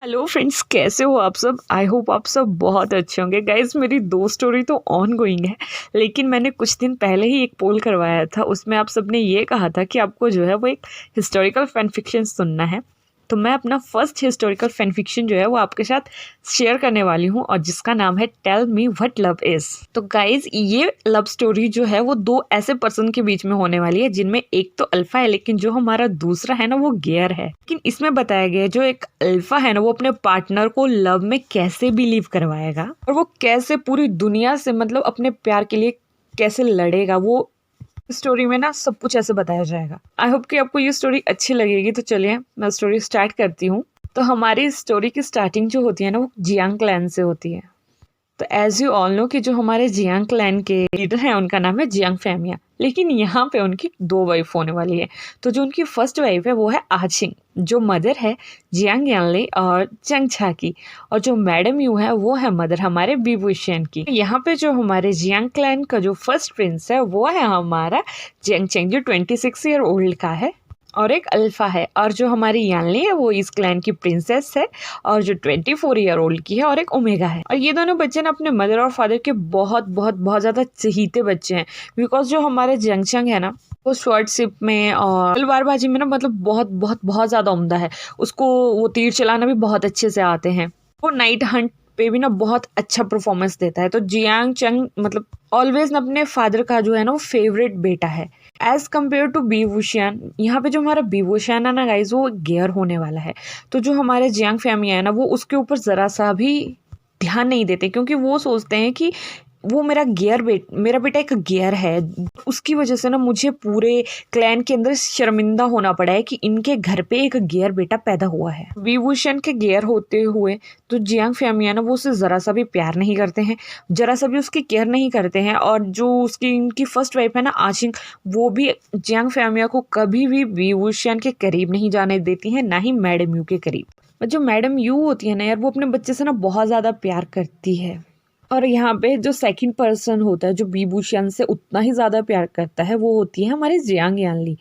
Hello friends, कैसे हो आप सब। आई होप आप सब बहुत अच्छे होंगे। गाइज, मेरी 2 स्टोरी तो ऑन गोइंग है, लेकिन मैंने कुछ दिन पहले ही एक पोल करवाया था। उसमें आप सब ने ये कहा था कि आपको जो है वो एक हिस्टोरिकल फैन फिक्शन सुनना है। तो मैं अपना फर्स्ट हिस्टोरिकल फैन फिक्शन जो है वो आपके साथ शेयर करने वाली हूँ, और जिसका नाम है tell me what love is. तो गाइज, ये लव स्टोरी जो है वो 2 ऐसे पर्सन के बीच में होने वाली है, जिनमें एक तो अल्फा है, लेकिन जो हमारा दूसरा है ना वो गेयर है। लेकिन इसमें बताया गया है जो एक अल्फा है ना वो अपने पार्टनर को लव में कैसे बिलीव करवाएगा, और वो कैसे पूरी दुनिया से मतलब अपने प्यार के लिए कैसे लड़ेगा। वो स्टोरी में ना सब कुछ ऐसे बताया जाएगा। आई होप कि आपको ये स्टोरी अच्छी लगेगी। तो चलिए मैं स्टोरी स्टार्ट करती हूँ। तो हमारी स्टोरी की स्टार्टिंग जो होती है ना वो जियांग क्लैन से होती है। तो एज यू ऑल नो कि जो हमारे जियांग क्लैन के लीडर हैं उनका नाम है जियांग फैमिया। लेकिन यहाँ पे उनकी 2 वाइफ होने वाली है। तो जो उनकी फर्स्ट वाइफ है वो है आचिंग, जो मदर है जियांग यानले और चंग छा की। और जो मैडम यू है वो है मदर हमारे बीबुशियन की। यहाँ पे जो हमारे जियांग क्लैन का जो फर्स्ट प्रिंस है वो है हमारा जियांग चेंग, जो 26 ईयर ओल्ड का है और एक अल्फा है। और जो हमारी यानली है वो इस क्लैन की प्रिंसेस है, और जो 24 ईयर ओल्ड की है, और एक ओमेगा है। और ये दोनों बच्चे ना अपने मदर और फादर के बहुत बहुत बहुत ज्यादा चहीते बच्चे हैं। बिकॉज जो हमारे जंगचंग है ना वो स्वॉर्डशिप में और तलवारबाजी में ना मतलब बहुत बहुत बहुत ज्यादा उम्दा है। उसको वो तीर चलाना भी बहुत अच्छे से आते हैं। वो नाइट हंट पे भी ना बहुत अच्छा परफॉर्मेंस देता है। तो जियांग चंग मतलब ऑलवेज ना अपने फादर का जो है ना वो फेवरेट बेटा है एज कम्पेयर टू बीवुशियन। यहाँ पे जो हमारा बीवुशियन है ना गाइज वो गेयर होने वाला है। तो जो हमारे जियांग फैमिली है ना वो उसके ऊपर जरा सा भी ध्यान नहीं देते, क्योंकि वो सोचते हैं कि वो मेरा बेटा एक गियर है। उसकी वजह से ना मुझे पूरे क्लैन के अंदर शर्मिंदा होना पड़ा है कि इनके घर पे एक गियर बेटा पैदा हुआ है। विभूषण के गियर होते हुए तो जियांग फैमिली ना वो उसे जरा सा भी प्यार नहीं करते हैं, जरा सा भी उसकी केयर नहीं करते हैं। और जो उसकी इनकी फर्स्ट वाइफ है ना आशिंग, वो भी जियांग फैमिली को कभी भी विभूषण के करीब नहीं जाने देती है, ना ही मैडम यू के करीब। और जो मैडम यू होती है ना यार, वो अपने बच्चे से ना बहुत ज्यादा प्यार करती है। और यहाँ पे जो सेकंड पर्सन होता है जो बीबूशियन से उतना ही ज्यादा प्यार करता है, वो होती है हमारी जियांग यानली।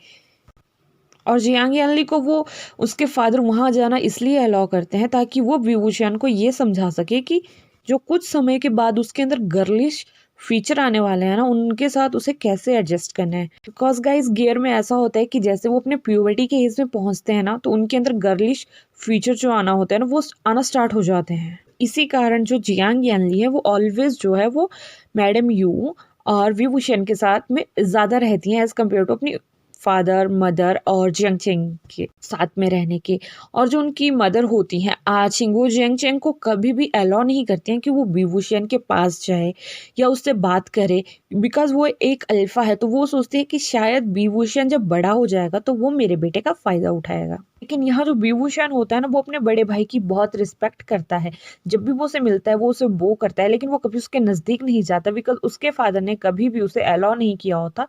और जियांग यानली को वो उसके फादर वहां जाना इसलिए अलाउ करते हैं ताकि वो बीबूशियन को ये समझा सके कि जो कुछ समय के बाद उसके अंदर गर्लिश फीचर आने वाले हैं ना उनके साथ उसे कैसे एडजस्ट करना है। बिकॉज गाइस गियर में ऐसा होता है कि जैसे वो अपने प्यूबर्टी के एज में पहुंचते हैं ना तो उनके अंदर गर्लिश फीचर जो आना होता है ना वो आना स्टार्ट हो जाते हैं। इसी कारण जो जियांग यानली है वो ऑलवेज जो है वो मैडम यू और विभूषण के साथ में ज्यादा रहती हैं एज कम्पेयर टू अपनी फादर मदर और जियांगचेंग के साथ में रहने के। और जो उनकी मदर होती हैं आचिंग, वो जियांगचेंग को कभी भी अलाउ नहीं करती हैं कि वो विभूषण के पास जाए या उससे बात करे। बिकॉज वो एक अल्फा है, तो वो सोचती है कि शायद विभूषण जब बड़ा हो जाएगा तो वो मेरे बेटे का फायदा उठाएगा। लेकिन यहाँ जो विभूषण होता है ना वो अपने बड़े भाई की बहुत रिस्पेक्ट करता है। जब भी वो उसे मिलता है वो उसे बो करता है, लेकिन वो कभी उसके नजदीक नहीं जाता, बिकॉज उसके फादर ने कभी भी उसे अलाउ नहीं किया होता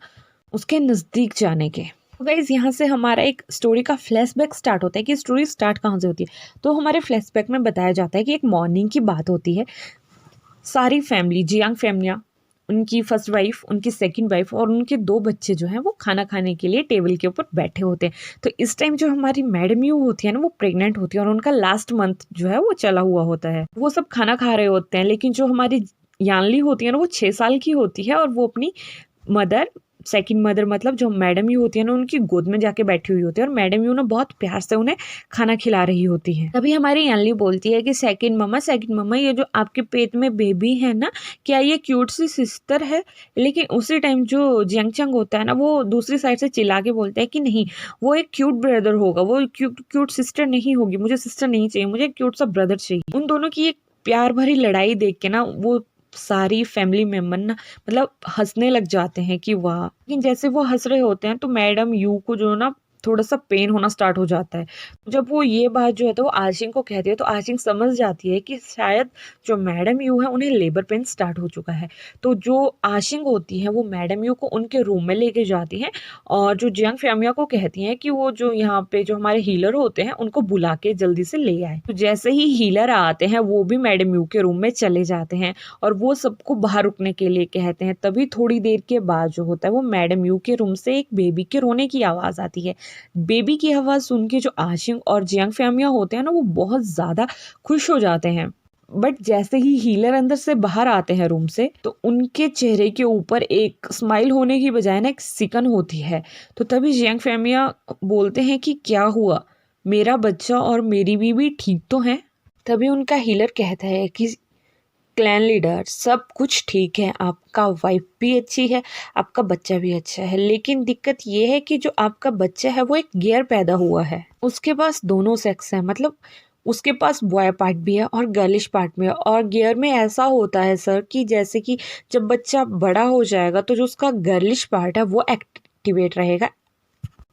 उसके नजदीक जाने के। तो गाइज यहाँ से हमारा एक स्टोरी का फ्लैशबैक स्टार्ट होता है कि स्टोरी स्टार्ट कहाँ से होती है। तो हमारे फ्लैशबैक में बताया जाता है कि एक मॉर्निंग की बात होती है। सारी फैमिली जियांग फैमिलियाँ, उनकी फर्स्ट वाइफ, उनकी सेकंड वाइफ और उनके 2 बच्चे जो हैं वो खाना खाने के लिए टेबल के ऊपर बैठे होते हैं। तो इस टाइम जो हमारी मैडम यू होती है ना वो प्रेग्नेंट होती है, और उनका लास्ट मंथ जो है वो चला हुआ होता है। वो सब खाना खा रहे होते हैं, लेकिन जो हमारी यानली होती है ना वो 6 साल की होती है, और वो अपनी मदर, सेकंड मदर मतलब जो मैडम यू होती है ना उनकी गोद में जाके बैठी हुई होती है, और मैडम यू ना बहुत प्यार से उन्हें खाना खिला रही होती है। तभी हमारी यानली बोलती है कि सेकंड मम्मा ये जो आपके पेट में बेबी है ना, क्या ये क्यूट सी सिस्टर है। लेकिन उसी टाइम जो जियांगचंग होता है ना वो दूसरी साइड से चिल्ला के बोलता है कि नहीं, वो एक क्यूट ब्रदर होगा, वो क्यूट सिस्टर नहीं होगी, मुझे सिस्टर नहीं चाहिए, मुझे क्यूट सा ब्रदर चाहिए। उन दोनों की एक प्यार भरी लड़ाई देख के ना वो सारी फैमिली मेंबर ना मतलब हंसने लग जाते हैं कि वाह। लेकिन जैसे वो हंस रहे होते हैं तो मैडम यू को जो ना थोड़ा सा पेन होना स्टार्ट हो जाता है। जब वो ये बात जो है तो वो आशिंग को कहती है, तो आशिंग समझ जाती है कि शायद जो मैडम यू है उन्हें लेबर पेन स्टार्ट हो चुका है। तो जो आशिंग होती है वो मैडम यू को उनके रूम में लेके जाती है, और जो जियांग फैमिया को कहती है कि वो जो यहाँ पे जो हमारे हीलर होते हैं उनको बुला के जल्दी से ले आए। तो जैसे ही हीलर आते हैं वो भी मैडम यू के रूम में चले जाते हैं, और वो सबको बाहर रुकने के लिए कहते हैं। तभी थोड़ी देर के बाद जो होता है वो मैडम यू के रूम से एक बेबी के रोने की आवाज आती है। बेबी की आवाज़ सुन के जो आशिंग और जियांग फैमिया होते हैं ना, वो बहुत ज़्यादा खुश हो जाते हैं। बट जैसे ही हीलर अंदर से बाहर आते हैं रूम से, तो उनके चेहरे के ऊपर एक स्माइल होने की बजाय ना एक सिकन होती है। तो तभी जियांग फैमिया बोलते हैं कि क्या हुआ, मेरा बच्चा और मेरी बीवी ठीक तो हैं? तभी उनका हीलर कहता है कि क्लैन लीडर, सब कुछ ठीक है, आपका वाइफ भी अच्छी है, आपका बच्चा भी अच्छा है, लेकिन दिक्कत ये है कि जो आपका बच्चा है वो एक गियर पैदा हुआ है, उसके पास दोनों सेक्स है, मतलब उसके पास बॉय पार्ट भी है और गर्लिश पार्ट भी है। और गियर में ऐसा होता है सर कि जैसे कि जब बच्चा बड़ा हो जाएगा तो जो उसका गर्लिश पार्ट है वो एक्टिवेट रहेगा।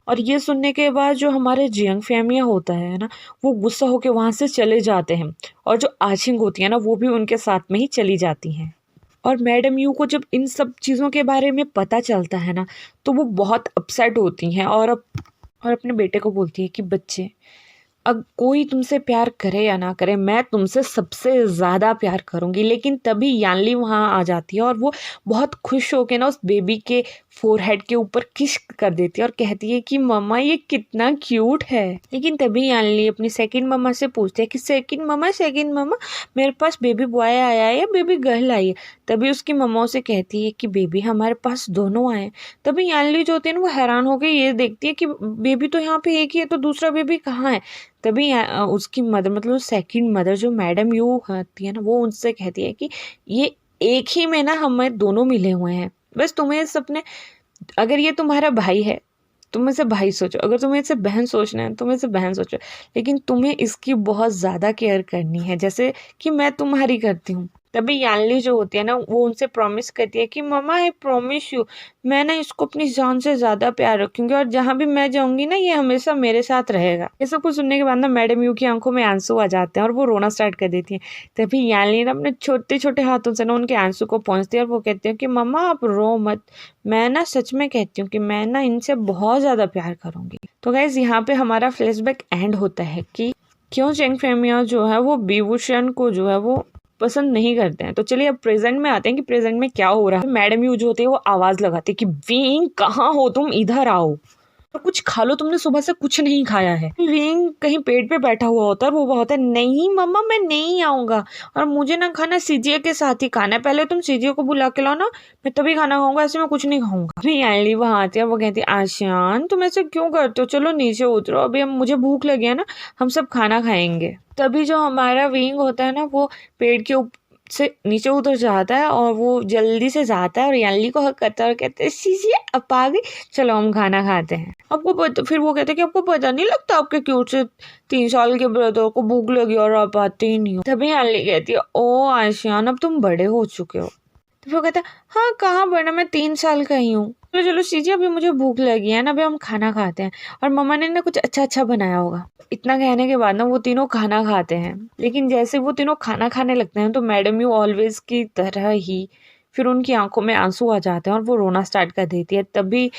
और ये सुनने के बाद जो हमारे जियांग फैमिया होता है ना, वो गुस्सा होकर वहाँ से चले जाते हैं, और जो आशिंग होती है ना, वो भी उनके साथ में ही चली जाती हैं। और मैडम यू को जब इन सब चीज़ों के बारे में पता चलता है ना, तो वो बहुत अपसेट होती हैं और अपने बेटे को बोलती है कि बच्चे, अब कोई तुमसे प्यार करे या ना करे, मैं तुमसे सबसे ज़्यादा प्यार करूँगी। लेकिन तभी यानली वहाँ आ जाती है और वो बहुत खुश होकर ना उस बेबी के फोरहेड के ऊपर किस कर देती है और कहती है कि मम्मा ये कितना क्यूट है। लेकिन तभी यानली अपनी सेकंड मम्मा से पूछती है कि सेकंड मम्मा मेरे पास बेबी बॉय आया है या बेबी गर्ल आई है? तभी उसकी मम्मा उसे कहती है कि बेबी हमारे पास दोनों आए। तभी यानली जो होती है ना, वो हैरान हो गई, ये देखती है कि बेबी तो यहाँ पे एक ही है, तो दूसरा बेबी कहाँ है? तभी उसकी मदर, मतलब सेकंड मदर जो मैडम यू होती है ना, वो उनसे कहती है कि ये एक ही में ना हमें दोनों मिले हुए हैं, बस तुम्हें सपने, अगर ये तुम्हारा भाई है तुम इसे भाई सोचो, अगर तुम्हें इसे बहन सोचना है तुम इसे बहन सोचो, लेकिन तुम्हें इसकी बहुत ज़्यादा केयर करनी है जैसे कि मैं तुम्हारी करती हूँ। तभी यानली जो होती है ना, वो उनसे प्रॉमिस करती है कि मम्मा आई प्रॉमिस यू, मैं ना इसको अपनी जान से ज़्यादा प्यार रखूंगी और जहाँ भी मैं जाऊंगी ना ये हमेशा मेरे साथ रहेगा। ये सब कुछ सुनने के बाद ना मैडम यू की आंखों में आंसू आ जाते हैं और वो रोना स्टार्ट कर देती है। तभी यानली ना अपने छोटे छोटे हाथों से ना उनके आंसू को पहुँचती है और वो कहती है कि मम्मा आप रो मत, मैं ना सच में कहती हूँ कि मैं ना इनसे बहुत ज़्यादा प्यार करूँगी। तो गाइस यहाँ पे हमारा फ्लैशबैक एंड होता है कि क्यों जियांग फैमिया जो है वो बीवूशन को जो है वो पसंद नहीं करते हैं। तो चलिए अब प्रेजेंट में आते हैं कि प्रेजेंट में क्या हो रहा है। मैडम यू जो होती है वो आवाज़ लगाती है कि विंग कहाँ हो तुम, इधर आओ और कुछ खा लो, तुमने सुबह से कुछ नहीं खाया है। विंग कहीं पेट पे बैठा हुआ होता है और वो बहुत है, नहीं मम्मा मैं नहीं आऊँगा और मुझे ना खाना सीजिया के साथ ही खाना है, पहले तुम सीजिया को बुला के लाओ ना, मैं तभी खाना खाऊंगा, ऐसे मैं कुछ नहीं खाऊंगा। अभी यानली वहाँ आती है, वो कहती है आशान तुम ऐसे क्यों करते हो, चलो नीचे उतरो, अभी हम मुझे भूख लगी है ना, हम सब खाना खाएंगे। तभी जो हमारा विंग होता है ना, वो पेड़ के से नीचे उतर जाता है और वो जल्दी से जाता है और यानली को हक करता है और कहते हैं सीजी अब आ गई, चलो हम खाना खाते हैं। फिर वो कहते हैं कि आपको पता नहीं लगता आपके क्यूट से 3 साल के ब्रदर को भूख लगी और आप आते ही नहीं हो। तभी यानली कहती है ओ आशियान अब तुम बड़े हो चुके हो। तो फिर वो कहता है हाँ कहाँ बड़ा, मैं 3 साल का ही हूँ, चलो चलो सीजी अभी मुझे भूख लगी है ना, अभी हम खाना खाते हैं और मम्मा ने ना कुछ अच्छा अच्छा बनाया होगा। इतना कहने के बाद ना वो तीनों खाना खाते हैं। लेकिन जैसे वो तीनों खाना खाने लगते हैं तो मैडम यू ऑलवेज की तरह ही फिर उनकी आंखों में आंसू आ जाते हैं और वो रोना स्टार्ट कर देती है। तभी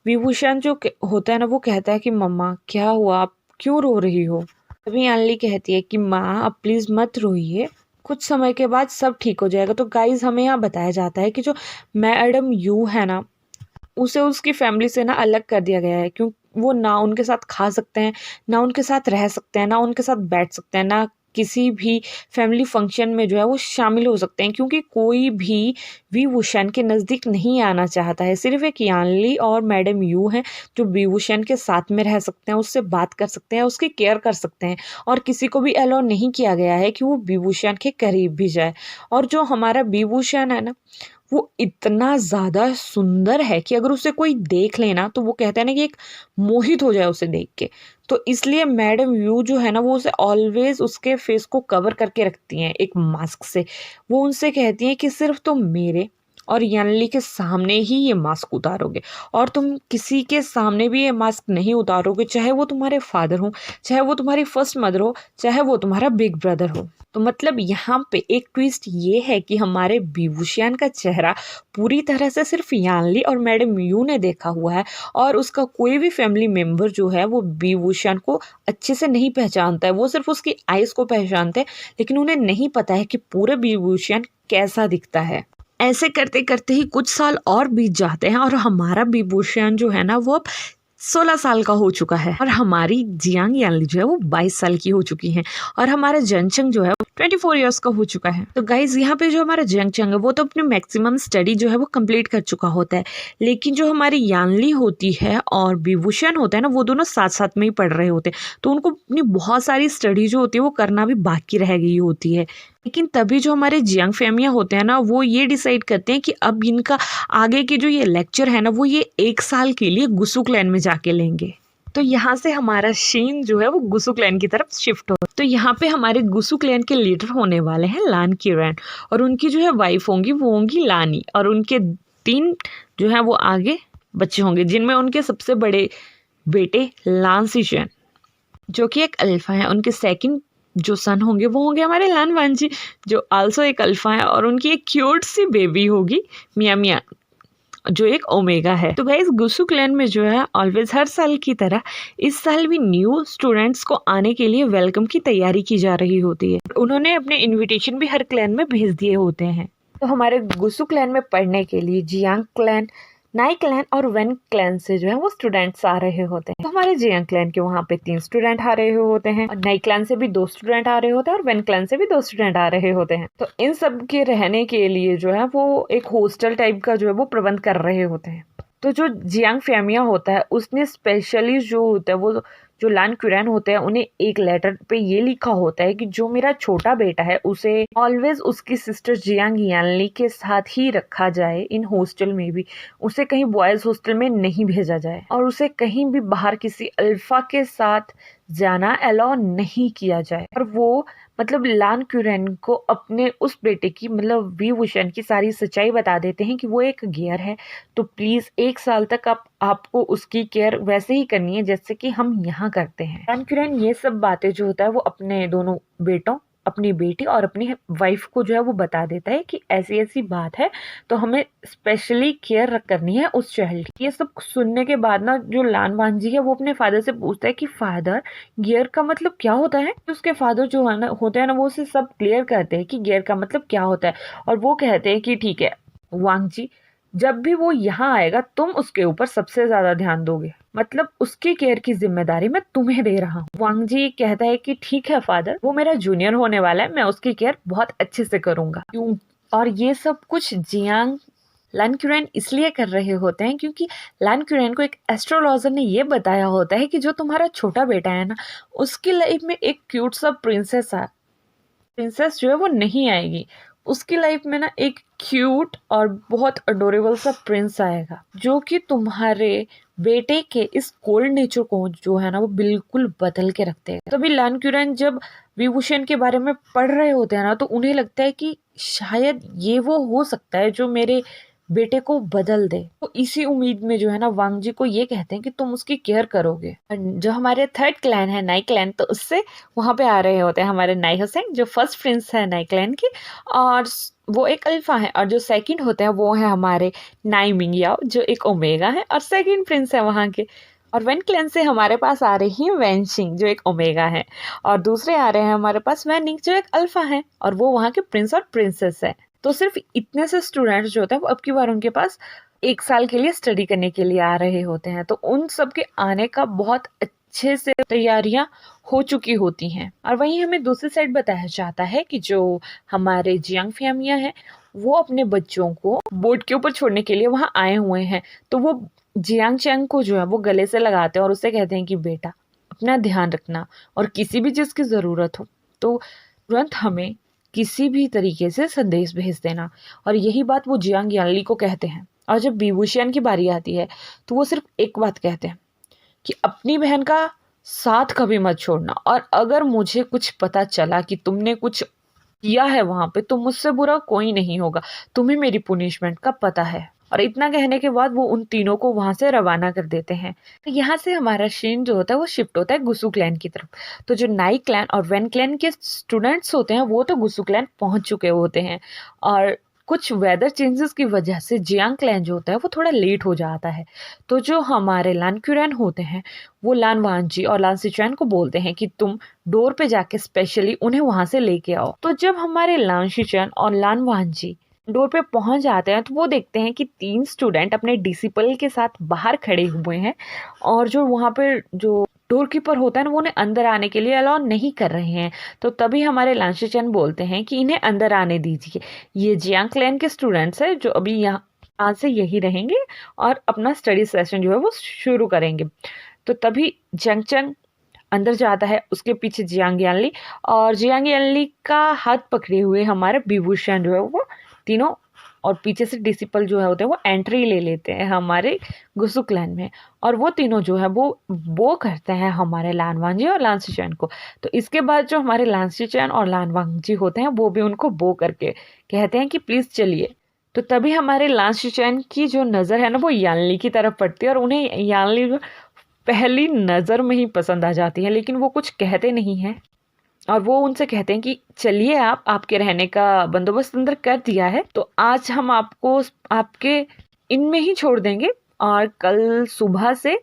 विभूषण जो होता है ना, वो कहता है कि मम्मा क्या हुआ, आप क्यों रो रही हो? तभी यानली कहती है कि माँ आप प्लीज मत रोइए, कुछ समय के बाद सब ठीक हो जाएगा। तो गाइज हमें यहाँ बताया जाता है कि जो मैडम यू है ना, उसे उसकी फैमिली से ना अलग कर दिया गया है, क्यों वो ना उनके साथ खा सकते हैं, ना उनके साथ रह सकते हैं, ना उनके साथ बैठ सकते हैं, ना किसी भी फैमिली फंक्शन में जो है वो शामिल हो सकते हैं, क्योंकि कोई भी विभूषण के नज़दीक नहीं आना चाहता है। सिर्फ एक यानली और मैडम यू हैं जो विभूषण के साथ में रह सकते हैं, उससे बात कर सकते हैं, उसकी केयर कर सकते हैं, और किसी को भी अलाउ नहीं किया गया है कि वो विभूषण के करीब भी जाए। और जो हमारा विभूषण है ना, वो इतना ज़्यादा सुंदर है कि अगर उसे कोई देख लेना तो वो कहते हैं ना कि एक मोहित हो जाए उसे देख के। तो इसलिए मैडम यू जो है ना, वो उसे ऑलवेज उसके फेस को कवर करके रखती हैं एक मास्क से। वो उनसे कहती हैं कि सिर्फ तुम मेरे और यानली के सामने ही ये मास्क उतारोगे, और तुम किसी के सामने भी ये मास्क नहीं उतारोगे, चाहे वो तुम्हारे फादर हो, चाहे वो तुम्हारी फर्स्ट मदर हो, चाहे वो तुम्हारा बिग ब्रदर हो। तो मतलब यहाँ पे एक ट्विस्ट ये है कि हमारे विभूषण का चेहरा पूरी तरह से सिर्फ यानली और मैडम यू ने देखा हुआ है, और उसका कोई भी फैमिली मेम्बर जो है वो विभूषण को अच्छे से नहीं पहचानता है। वो सिर्फ उसकी आइज़ को पहचानते हैं, लेकिन उन्हें नहीं पता है कि पूरे विभूषण कैसा दिखता है। ऐसे करते करते ही कुछ साल और बीत जाते हैं और हमारा विभूषण जो है ना, वो अब 16 साल का हो चुका है और हमारी जियांग यानली जो है वो 22 साल की हो चुकी है और हमारा जंगचंग जो है 24 इयर्स का हो चुका है। तो गाइज यहाँ पे जो हमारा जंगचंग है वो तो अपने मैक्सिमम स्टडी जो है वो कंप्लीट कर चुका होता है, लेकिन जो हमारी यानली होती है और विभूषण होता है ना, वो दोनों साथ साथ में ही पढ़ रहे होते हैं, तो उनको अपनी बहुत सारी स्टडी जो होती है वो करना भी बाकी रह गई होती है। लेकिन तभी जो हमारे जियांग फैमिया होते हैं ना, वो ये डिसाइड करते हैं कि अब इनका आगे के जो ये लेक्चर है ना, वो ये 1 साल के लिए गुसु क्लैन में जाके लेंगे। तो यहाँ से हमारा शीन जो है वो गुसु क्लैन की तरफ शिफ्ट हो। तो यहाँ पे हमारे गुसु क्लैन के लीडर होने वाले हैं लान क्यूरैन, और उनकी जो है वाइफ होंगी वो होंगी लानी, और उनके 3 जो है वो आगे बच्चे होंगे, जिनमें उनके सबसे बड़े बेटे लान सीचुएन जो कि एक अल्फा है। उनके सेकंड जो सन होंगे वो होंगे हमारे लान वांजी जो आल्सो एक अल्फा है, और उनकी एक क्यूट सी बेबी होगी मिया मिया जो एक ओमेगा है। तो गाइस गुसु क्लैन में जो है ऑलवेज हर साल की तरह इस साल भी न्यू स्टूडेंट्स को आने के लिए वेलकम की तैयारी की जा रही होती है। उन्होंने अपने इनविटेशन भी हर क्लैन में भेज दिए होते हैं। तो हमारे गुसु क्लैन में पढ़ने के लिए जियांग क्लैन, नाई क्लैन और वेन क्लैन से जो है वो स्टूडेंट्स आ रहे होते हैं। तो हमारे जियांग क्लैन के वहाँ पे 3 स्टूडेंट आ रहे होते हैं, और नाई क्लैन से भी 2 स्टूडेंट आ रहे होते हैं, और वेन क्लैन से भी 2 स्टूडेंट आ रहे होते हैं। तो इन सब के रहने के लिए जो है वो एक हॉस्टल टाइप का जो है वो प्रबंध कर रहे होते हैं। तो जो जियांग फैमिया होता है उसने स्पेशली जो होता है वो जो लान क्यूरैन होते हैं उन्हें एक लेटर पे ये लिखा होता है कि जो मेरा छोटा बेटा है उसे ऑलवेज उसकी सिस्टर जियांग यानली के साथ ही रखा जाए, इन हॉस्टल में भी उसे कहीं बॉयज हॉस्टल में नहीं भेजा जाए, और उसे कहीं भी बाहर किसी अल्फा के साथ जाना अलाउ नहीं किया जाए। और वो मतलब लान क्यूरैन को अपने उस बेटे की मतलब विभूषण की सारी सच्चाई बता देते हैं कि वो एक गियर है, तो प्लीज 1 साल तक आपको उसकी केयर वैसे ही करनी है जैसे कि हम यहाँ करते हैं। लान क्यूरैन ये सब बातें जो होता है वो अपने दोनों बेटों, अपनी बेटी और अपनी वाइफ को जो है वो बता देता है कि ऐसी ऐसी बात है, तो हमें स्पेशली केयर करनी है उस चाइल्ड की। ये सब सुनने के बाद ना जो लान वांजी है वो अपने फादर से पूछता है कि फादर गियर का मतलब क्या होता है। तो उसके फादर जो है ना होते हैं ना वो उसे सब क्लियर करते हैं कि गियर का मतलब क्या होता है, और वो कहते हैं कि ठीक है वांग जी, जब भी वो यहाँ आएगा तुम उसके ऊपर सबसे ज्यादा ध्यान दोगे, मतलब उसकी केयर की जिम्मेदारी मैं तुम्हें दे रहा हूँ। वांग जी कहता है कि ठीक है फादर, वो मेरा जूनियर होने वाला है, मैं उसकी केयर बहुत अच्छे से करूंगा। क्यों? और ये सब कुछ जियांग लान क्यूरैन इसलिए कर रहे होते हैं क्योंकि लान क्यूरैन को एक एस्ट्रोलॉजर ने ये बताया होता है कि जो तुम्हारा छोटा बेटा है ना, उसकी लाइफ में एक क्यूट सा प्रिंसेस जो है वो नहीं आएगी, उसकी लाइफ में ना एक क्यूट और बहुत अडोरेबल सा प्रिंस आएगा जो कि तुम्हारे बेटे के इस कोल्ड नेचर को जो है ना वो बिल्कुल बदल के रखते हैं। तभी लान क्यूरैन जब विभूषण के बारे में पढ़ रहे होते हैं ना, तो उन्हें लगता है कि शायद ये वो हो सकता है जो मेरे बेटे को बदल दे। तो इसी उम्मीद में जो है ना वांग जी को ये कहते हैं कि तुम उसकी केयर करोगे। जो हमारे 3rd क्लैन है नाई क्लैन, तो उससे वहां पे आ रहे होते हैं हमारे नाई हुसैन जो फर्स्ट प्रिंस है नाई क्लैन की, और वो एक अल्फा है, और जो सेकंड होते हैं वो है हमारे नाई मिंगयाओ जो एक ओमेगा है और सेकंड प्रिंस है वहां के। और वेन क्लैन से हमारे पास आ रही है वैनशिंग जो एक ओमेगा है, और दूसरे आ रहे हैं हमारे पास वैनिंग जो एक अल्फा है, और वो वहाँ के प्रिंस और प्रिंसेस है। तो सिर्फ इतने से स्टूडेंट्स जो होते हैं वो अब की बार उनके पास 1 साल के लिए स्टडी करने के लिए आ रहे होते हैं। तो उन सब के आने का बहुत अच्छे से तैयारियां हो चुकी होती हैं। और वहीं हमें दूसरी साइड बताया जाता है कि जो हमारे जियांग फैमिया है वो अपने बच्चों को बोर्ड के ऊपर छोड़ने के लिए वहाँ आए हुए हैं। तो वो जियांग चैंग को जो है वो गले से लगाते हैं और उससे कहते हैं कि बेटा अपना ध्यान रखना, और किसी भी चीज़ की ज़रूरत हो तो तुरंत हमें किसी भी तरीके से संदेश भेज देना। और यही बात वो जियांग यानली को कहते हैं। और जब विभूषण की बारी आती है तो वो सिर्फ एक बात कहते हैं कि अपनी बहन का साथ कभी मत छोड़ना, और अगर मुझे कुछ पता चला कि तुमने कुछ किया है वहां पे तो मुझसे बुरा कोई नहीं होगा, तुम्हें मेरी पुनिशमेंट का पता है। और इतना कहने के बाद वो उन तीनों को वहां से रवाना कर देते हैं। तो यहाँ से हमारा शीन जो होता है वो शिफ्ट होता है गुसु क्लैन की तरफ। तो जो नाई क्लैन और वेन क्लैन के स्टूडेंट्स होते हैं वो तो गुसु क्लैन पहुंच चुके होते हैं, और कुछ वेदर चेंजेस की वजह से जियांग क्लैन जो होता है वो थोड़ा लेट हो जाता है। तो जो हमारे लान क्यूरैन होते हैं वो लान वांजी और लान सिचुएन को बोलते हैं कि तुम डोर पे जाके स्पेशली उन्हें वहां से लेके आओ। तो जब हमारे लान सिचुएन और लान वांजी डोर पे पहुंच जाते हैं तो वो देखते हैं कि 3 स्टूडेंट अपने डिसिपल के साथ बाहर खड़े हुए हैं और जो वहाँ पे जो डोर कीपर होता है ना वो उन्हें अंदर आने के लिए अलाउ नहीं कर रहे हैं। तो तभी हमारे लांशी चैन बोलते हैं कि इन्हें अंदर आने दीजिए, ये जियांग क्लैन के स्टूडेंट्स हैं जो अभी यहाँ आज से यही रहेंगे और अपना स्टडी सेशन जो है वो शुरू करेंगे। तो तभी जंग चंग अंदर जाता है, उसके पीछे जियांग यानली, और जियांग यानली का हाथ पकड़े हुए हमारे विभूषण जो है वो तीनों, और पीछे से डिसिपल जो है होते हैं वो एंट्री ले लेते हैं हमारे गुसु क्लैन में, और वो तीनों जो है वो करते हैं हमारे लानवांग जी और लांसी चैन को। तो इसके बाद जो हमारे लांसी चैन और लानवांग जी होते हैं वो भी उनको बो करके कहते हैं कि प्लीज़ चलिए। तो तभी हमारे लांसी चैन की जो नज़र है ना वो यानली की तरफ पड़ती है और उन्हें यानली जो पहली नज़र में ही पसंद आ जाती है, लेकिन वो कुछ कहते नहीं हैं और वो उनसे कहते हैं कि चलिए आपके रहने का बंदोबस्त अंदर कर दिया है, तो आज हम आपको आपके इनमें ही छोड़ देंगे और कल सुबह से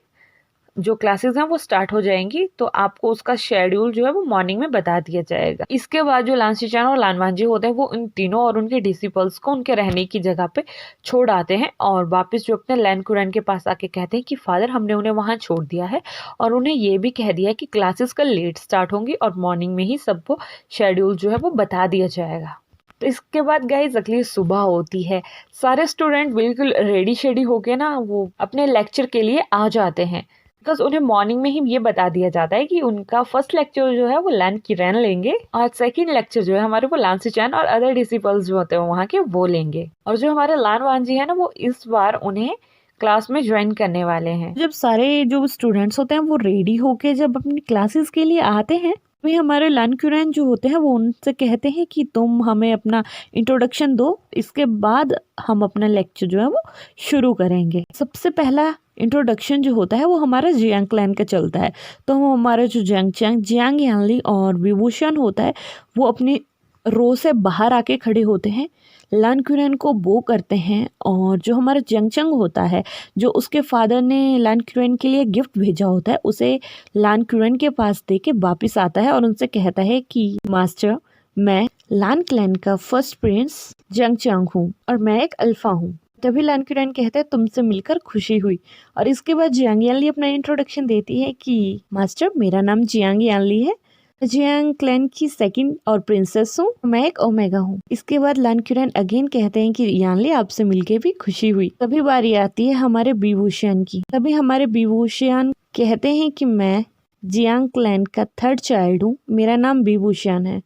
जो क्लासेस हैं वो स्टार्ट हो जाएंगी, तो आपको उसका शेड्यूल जो है वो मॉर्निंग में बता दिया जाएगा। इसके बाद जो लांसी चैन और लानवांग जी होते हैं वो इन तीनों और उनके डिसिपल्स को उनके रहने की जगह पे छोड़ आते हैं और वापस जो अपने लैन कुरैन के पास आके कहते हैं कि फादर हमने उन्हें वहाँ छोड़ दिया है और उन्हें ये भी कह दिया है कि क्लासेस कल लेट स्टार्ट होंगी और मॉर्निंग में ही सबको शेड्यूल जो है वो बता दिया जाएगा। तो इसके बाद गाइस अगली सुबह होती है, सारे स्टूडेंट बिल्कुल रेडी शेडी होके ना वो अपने लेक्चर के लिए आ जाते हैं, बिकॉज उन्हें मॉर्निंग में ही ये बता दिया जाता है कि उनका फर्स्ट लेक्चर जो है वो लैन किरैन लेंगे और सेकंड लेक्चर जो है हमारे वो लांसी चैन और अदर डिसिपल्स जो होते हैं वहाँ के वो लेंगे। और जो हमारे लानवांग जी है ना वो इस बार उन्हें क्लास में ज्वाइन करने वाले हैं। जब सारे जो स्टूडेंट्स होते हैं वो रेडी होके जब अपनी क्लासेस के लिए आते हैं, वे हमारे लान कुरैन जो होते हैं वो उनसे कहते हैं कि तुम हमें अपना इंट्रोडक्शन दो, इसके बाद हम अपना लेक्चर जो है वो शुरू करेंगे। सबसे पहला इंट्रोडक्शन जो होता है वो हमारा जियांग क्लैन का चलता है। तो हम हमारे जो जियांग यानली और विभूषण होता है वो अपनी रो से बाहर आके खड़े होते हैं, लान कुरैन को बो करते हैं, और जो हमारा जंगचंग होता है जो उसके फादर ने लान कुरैन के लिए गिफ्ट भेजा होता है उसे लान कुरैन के पास दे के वापिस आता है और उनसे कहता है कि मास्टर, मैं लान क्लैन का फर्स्ट प्रिंस जंगचंग हूँ और मैं एक अल्फा हूँ। तभी लान कुरैन कहते हैं तुमसे मिलकर खुशी हुई, और इसके बाद जियांग यानली अपना इंट्रोडक्शन देती है कि मास्टर मेरा नाम जियांग यानली है, जियांग क्लैन की सेकंड और प्रिंसेस हूँ, मैं एक ओमेगा हूँ। इसके बाद लान कुरैन अगेन कहते हैं कि यानली आपसे मिलके भी खुशी हुई। तभी बारी आती है हमारे विभूषण की। तभी हमारे विभूषण कहते हैं कि मैं जियांग क्लैन का थर्ड चाइल्ड हूँ, मेरा नाम विभूषण है।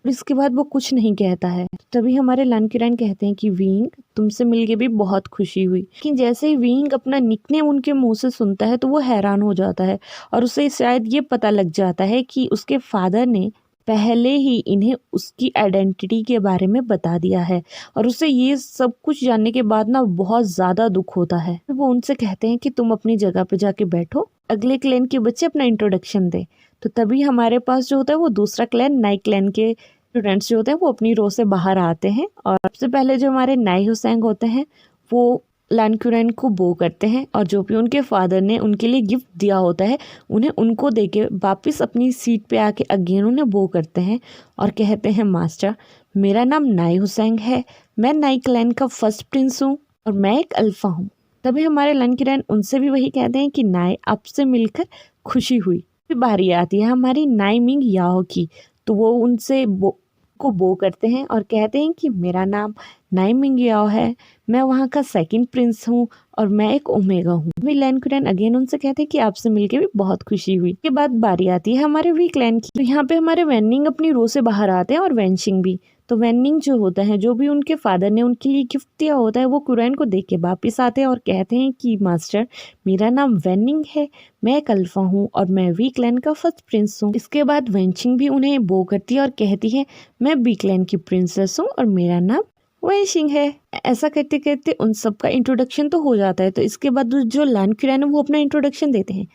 और इसके बाद वो कुछ नहीं कहता है। तभी हमारे लान कुरैन कहते हैं कि विंग तुमसे मिलके भी बहुत खुशी हुई। लेकिन जैसे ही विंग अपना निकनेम उनके मुंह से सुनता है तो वो हैरान हो जाता है और उसे शायद ये पता लग जाता है कि उसके फादर ने पहले ही इन्हें उसकी आइडेंटिटी के बारे में बता दिया है, और उसे ये सब कुछ जानने के बाद ना बहुत ज़्यादा दुख होता है। वो उनसे कहते हैं कि तुम अपनी जगह पे जाके बैठो, अगले क्लैन के बच्चे अपना इंट्रोडक्शन दे। तो तभी हमारे पास जो होता है वो दूसरा क्लैन नाई क्लैन के स्टूडेंट्स जो होते हैं वो अपनी रो से बाहर आते हैं, और सबसे पहले जो हमारे नाई हुसैंग होते हैं वो लान कुरैन को बो करते हैं, और जो भी उनके फादर ने उनके लिए गिफ्ट दिया होता है उन्हें उनको देके वापस अपनी सीट पे आके अगेन उन्हें बो करते हैं और कहते हैं मास्टर, मेरा नाम नाई हुसैंग है, मैं नाई क्लैन का फर्स्ट प्रिंस हूँ और मैं एक अल्फा हूँ। तभी हमारे लान कुरैन उनसे भी वही कहते हैं कि नाई आपसे मिलकर खुशी हुई। फिर बारी आती है हमारी नाई मिंग याओ की। तो वो उनसे बो करते हैं और कहते हैं कि मेरा नाम नाई मिंग याओ है, मैं वहाँ का सेकंड प्रिंस हूँ और मैं एक ओमेगा हूँ। वी लान कुरैन अगेन उनसे कहते हैं कि आपसे मिलके भी बहुत खुशी हुई। के बाद बारी आती है हमारे वी क्लैन की। तो यहाँ पे हमारे वेनिंग अपनी रो से बाहर आते हैं और वेंशिंग भी। तो वेनिंग जो होता है जो भी उनके फादर ने उनके लिए गिफ्ट दिया होता है वो कुरैन को देख के वापिस आते हैं और कहते हैं कि मास्टर, मेरा नाम वेनिंग है, मैं एक अल्फा हूँ और मैं वी क्लैन का फर्स्ट प्रिंस हूँ। इसके बाद वेंशिंग भी उन्हें बो करती है और कहती है मैं वी क्लैन की प्रिंसेस हूँ और मेरा नाम वेंशिंग है। ऐसा करते करते उन सबका इंट्रोडक्शन तो हो जाता है। तो इसके बाद जो लान कुरैन है वो अपना इंट्रोडक्शन देते हैं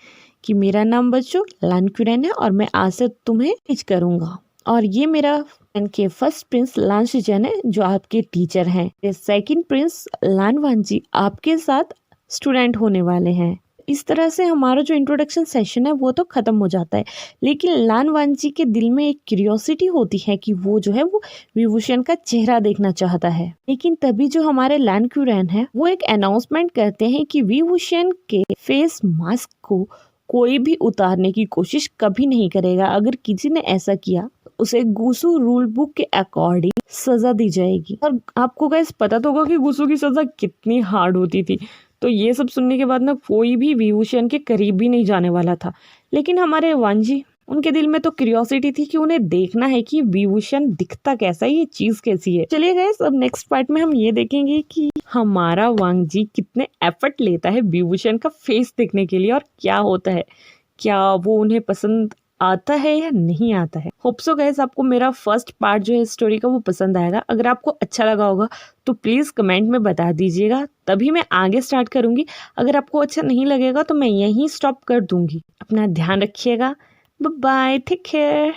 कि मेरा नाम बच्चों लान कुरैन है और मैं आज से तुम्हें टीच करूंगा, और ये मेरा के फर्स्ट प्रिंस लान शिजन है जो आपके टीचर हैं। सेकंड प्रिंस लानवांग जी आपके साथ स्टूडेंट होने वाले हैं। इस तरह से हमारा जो इंट्रोडक्शन सेशन है वो तो ख़त्म हो जाता है, लेकिन लान वांगजी के दिल में एक क्यूरियोसिटी होती है कि वो जो है वो विभूषण का चेहरा देखना चाहता है। लेकिन तभी जो हमारे लान क्यूरैन है वो एक अनाउंसमेंट करते हैं कि विभूषण के फेस मास्क को कोई भी उतारने की कोशिश कभी नहीं करेगा। अगर किसी ने ऐसा किया उसे गुसू रूल बुक के अकॉर्डिंग सजा दी जाएगी। और आपको गाइस पता तो होगा कि गुसू की सजा कितनी हार्ड होती थी। तो ये सब सुनने के बाद ना कोई भी विभूषण के करीब भी नहीं जाने वाला था। लेकिन हमारे वांजी, उनके दिल में तो क्यूरियोसिटी थी कि उन्हें देखना है कि विभूषण दिखता कैसा है, ये चीज कैसी है। चलिए गाइस, अब नेक्स्ट पार्ट में हम ये देखेंगे कि हमारा वांगजी कितने एफर्ट लेता है विभूषण का फेस देखने के लिए और क्या होता है, क्या वो उन्हें पसंद आता है या नहीं आता है। होप सो गाइस आपको मेरा फर्स्ट पार्ट जो है स्टोरी का वो पसंद आएगा। अगर आपको अच्छा लगा होगा तो प्लीज़ कमेंट में बता दीजिएगा, तभी मैं आगे स्टार्ट करूँगी। अगर आपको अच्छा नहीं लगेगा तो मैं यहीं स्टॉप कर दूँगी। अपना ध्यान रखिएगा। Bye bye, take care.